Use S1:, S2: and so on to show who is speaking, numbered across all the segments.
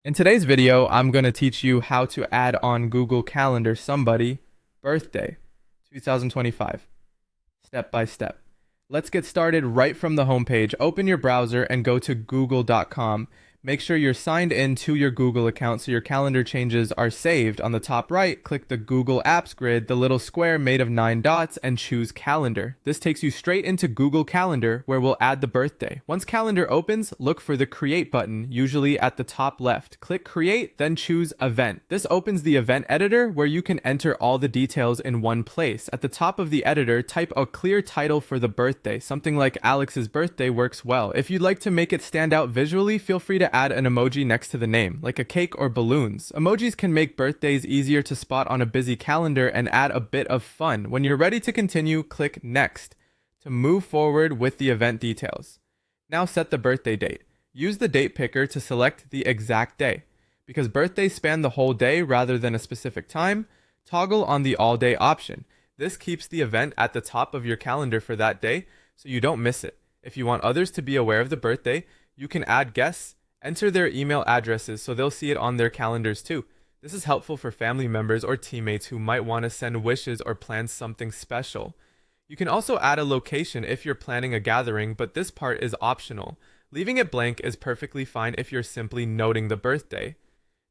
S1: In today's video, I'm going to teach you how to add on Google Calendar somebody birthday 2025 step by step. Let's get started right from the homepage. Open your browser and go to google.com. Make sure you're signed in to your Google account so your calendar changes are saved. On the top right, click the Google Apps grid, the little square made of 9 dots, and choose Calendar. This takes you straight into Google Calendar where we'll add the birthday. Once Calendar opens, look for the Create button, usually at the top left. Click Create, then choose Event. This opens the event editor where you can enter all the details in one place. At the top of the editor, type a clear title for the birthday. Something like Alex's birthday works well. If you'd like to make it stand out visually, feel free to add an emoji next to the name, like a cake or balloons. Emojis can make birthdays easier to spot on a busy calendar and add a bit of fun. When you're ready to continue, click Next to move forward with the event details. Now set the birthday date. Use the date picker to select the exact day. Because birthdays span the whole day rather than a specific time, toggle on the all day option. This keeps the event at the top of your calendar for that day so you don't miss it. If you want others to be aware of the birthday, you can add guests. Enter their email addresses so they'll see it on their calendars too. This is helpful for family members or teammates who might want to send wishes or plan something special. You can also add a location if you're planning a gathering, but this part is optional. Leaving it blank is perfectly fine if you're simply noting the birthday.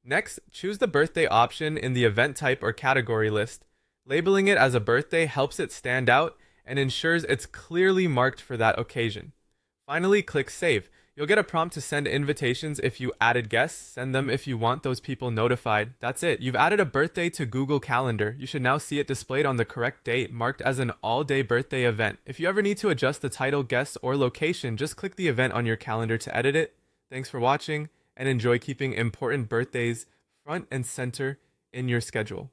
S1: Next, choose the birthday option in the event type or category list. Labeling it as a birthday helps it stand out and ensures it's clearly marked for that occasion. Finally, click Save. You'll get a prompt to send invitations if you added guests. Send them if you want those people notified. That's it. You've added a birthday to Google Calendar. You should now see it displayed on the correct date, marked as an all-day birthday event. If you ever need to adjust the title, guests, or location, just click the event on your calendar to edit it. Thanks for watching, and enjoy keeping important birthdays front and center in your schedule.